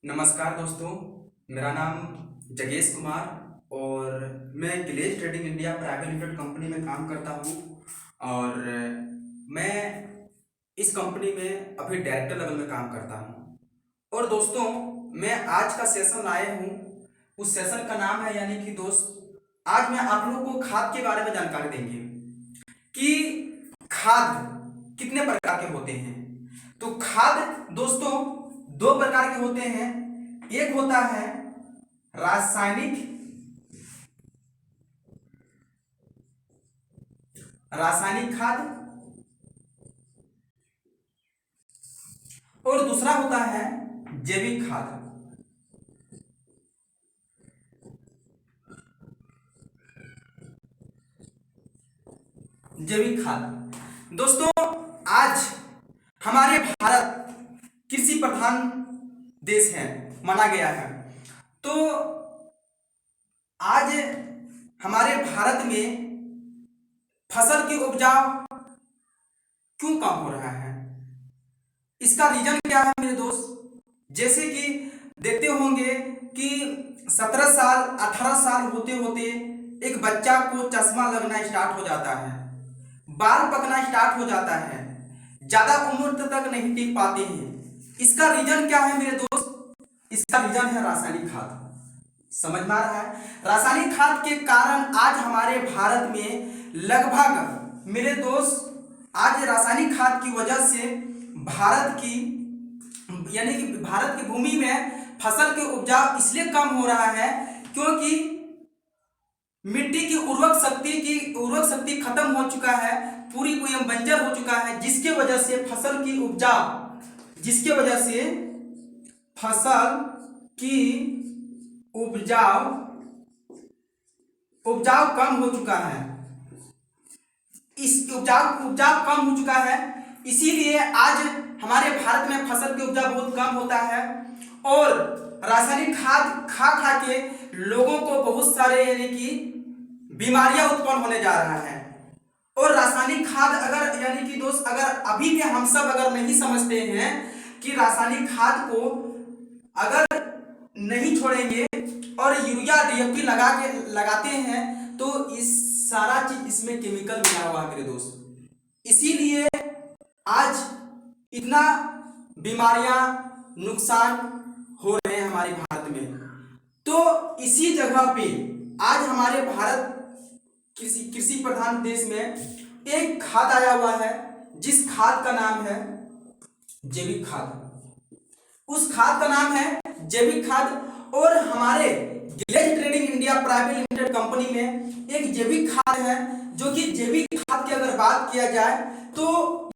नमस्कार दोस्तों। मेरा नाम जगेश कुमार और मैं Gilej trading India private limited company में काम करता हूँ। और मैं इस कंपनी में अभी डायरेक्टर लेवल में काम करता हूँ। और दोस्तों, मैं आज का सेशन लाए हूँ। उस सेशन का नाम है, यानी कि दोस्त, आज मैं आप लोगों को खाद के बारे में जानकारी देंगे कि खाद कितने प्रकार के होते हैं। तो खाद दोस्तों दो प्रकार के होते हैं। एक होता है रासायनिक रासायनिक खाद और दूसरा होता है जैविक खाद। जैविक खाद दोस्तों, आज हमारे भारत कृषि प्रधान देश है, माना गया है। तो आज हमारे भारत में फसल की उपजाऊ क्यों कम हो रहा है, इसका रीजन क्या है मेरे दोस्त? जैसे कि देखते होंगे कि 17 साल 18 साल होते होते एक बच्चा को चश्मा लगना स्टार्ट हो जाता है, बाल पकना स्टार्ट हो जाता है, ज्यादा उम्र तक नहीं टिक पाते हैं। इसका रीजन क्या है मेरे दोस्त? इसका रीजन है रासायनिक खाद। समझ में आ रहा है? रासायनिक खाद के कारण आज हमारे भारत में लगभग मेरे दोस्त, आज रासायनिक खाद की वजह से भारत की, यानी कि भारत की भूमि में फसल के उपजाऊ इसलिए कम हो रहा है क्योंकि मिट्टी की उर्वरक शक्ति खत्म हो चुका है, पूरी बंजर हो चुका है, जिसके वजह से फसल की उपजाऊ कम हो चुका है। इस उपजाऊ कम हो चुका है, इसीलिए आज हमारे भारत में फसल की उपजाऊ बहुत कम होता है। और रासायनिक खाद खा खा के लोगों को बहुत सारे, यानी कि बीमारियां उत्पन्न होने जा रहा है। और रासायनिक खाद अगर, यानी कि दोस्त, अगर अभी भी हम सब अगर नहीं समझते हैं कि रासायनिक खाद को अगर नहीं छोड़ेंगे और यूरिया डीएपी लगाते हैं तो इस सारा चीज इसमें केमिकल मिला हुआ है मेरे दोस्त। इसीलिए आज इतना बीमारियां, नुकसान हो रहे हैं हमारे भारत में। तो इसी जगह पे आज हमारे भारत कृषि प्रधान देश में एक खाद आया हुआ है, जिस खाद का नाम है जैविक खाद। उस खाद का नाम है जैविक खाद। और हमारे Gilej trading India private limited company में एक जैविक खाद है, जो कि जैविक खाद की अगर बात किया जाए तो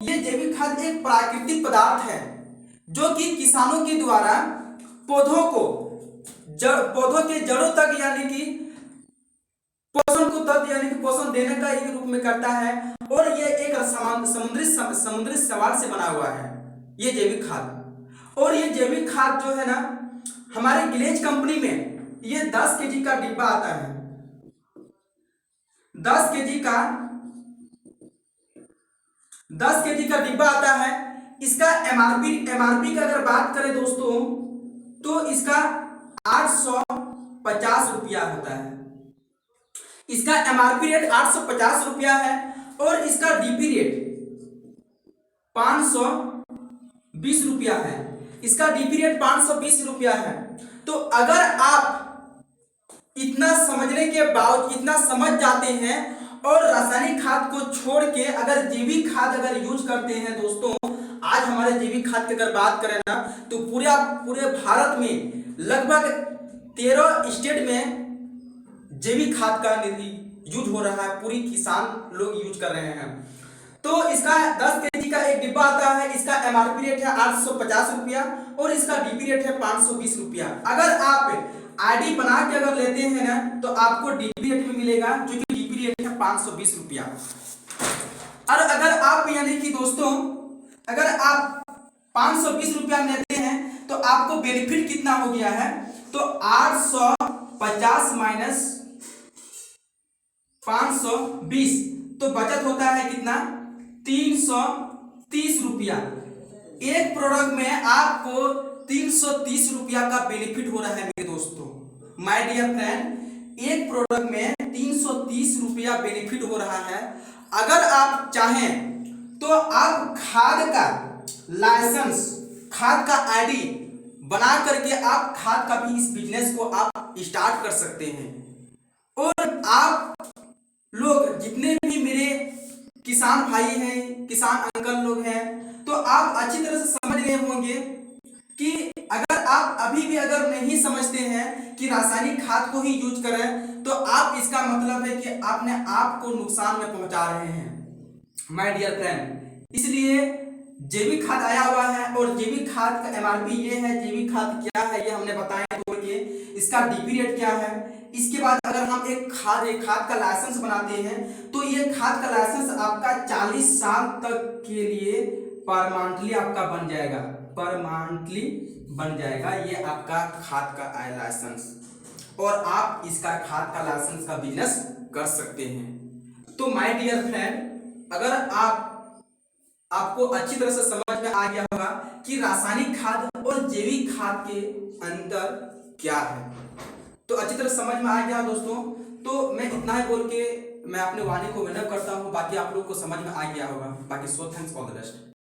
ये जैविक खाद एक प्राकृतिक पदार्थ है, जो कि किसानों के द्वारा पौधों के जड़ों तक, यानी कि पोषण देने का एक रूप में करता है। और ये एक समुद्री शैवाल से बना हुआ है ये जैविक खाद। और ये जैविक खाद जो है ना, हमारे गिलेज कंपनी में ये 10 केजी का डिब्बा आता है। 10 केजी का 10 केजी का डिब्बा आता है। इसका एमआरपी का अगर बात करें दोस्तों, तो इसका 850 रुपया होता है। इसका एमआरपी रेट 850 रुपया है और इसका डीपी रेट 520 रुपया है। इसका डीपी रेट 520 रुपया है। तो अगर आप इतना समझने के बावजूद, इतना समझ जाते हैं और रासायनिक खाद को छोड़ के अगर जैविक खाद अगर यूज करते हैं दोस्तों, आज हमारे जैविक खाद की अगर बात करें ना, तो पूरे भारत में लगभग 13 स्टेट में जैविक खाद का यूज हो रहा है, पूरी किसान लोग यूज कर रहे हैं। तो इसका 10 केजी का एक डिब्बा आता है। इसका एमआरपी रेट है 850 रुपया और इसका डीपी रेट है 520 रुपया। अगर आप आईडी बना के अगर लेते हैं ना, तो आपको डीपी रेट में मिलेगा, जो कि डीपी रेट है 520 रुपया। और अगर आप, यानी कि दोस्तों, अगर आप 520 रुपया लेते हैं तो आपको बेनिफिट कितना हो गया है? तो 850 माइनस 520, तो बचत होता है कितना? 330 रुपया। एक प्रोडक्ट में आपको 330 रुपया का बेनिफिट हो रहा है मेरे दोस्तों। माय डियर फ्रेंड, एक प्रोडक्ट में 330 रुपया बेनिफिट हो रहा है। अगर आप चाहें तो आप खाद का लाइसेंस, खाद का आईडी बना करके आप खाद का भी इस बिजनेस को आप स्टार्ट कर सकते हैं। और आप लोग जितने भी मेरे किसान भाई हैं, किसान अंकल लोग हैं, तो आप अच्छी तरह से समझ गए होंगे कि अगर आप अभी भी अगर नहीं समझते हैं कि रासायनिक खाद को ही यूज करें, तो आप इसका मतलब है कि आपने आप को नुकसान में पहुंचा रहे हैं माय डियर फ्रेंड। इसलिए जैविक खाद आया हुआ है और जैविक खाद का एमआरपी ये है, जैविक खाद क्या है ये हमने बताया तो ये इसका डीपी रेट क्या है। इसके बाद अगर हम एक खाद का लाइसेंस बनाते हैं तो ये खाद का लाइसेंस आपका 40 साल तक के लिए परमानेंटली आपका बन जाएगा, परमानेंटली बन जाएगा ये आपका खाद का लाइसेंस, और आप इसका खाद का लाइसेंस का बिजनेस कर सकते हैं। तो माय डियर फ्रेंड, अगर आपको अच्छी तरह से समझ में आ गया होगा कि रासायनिक खाद और जैविक खाद के अंतर क्या है, तो अच्छी तरह समझ में आ गया दोस्तों। तो मैं इतना ही बोल के मैं अपने वाणी को विनम्र करता हूँ। बाकी आप लोग को समझ में आ गया होगा। बाकी so thanks, all the best.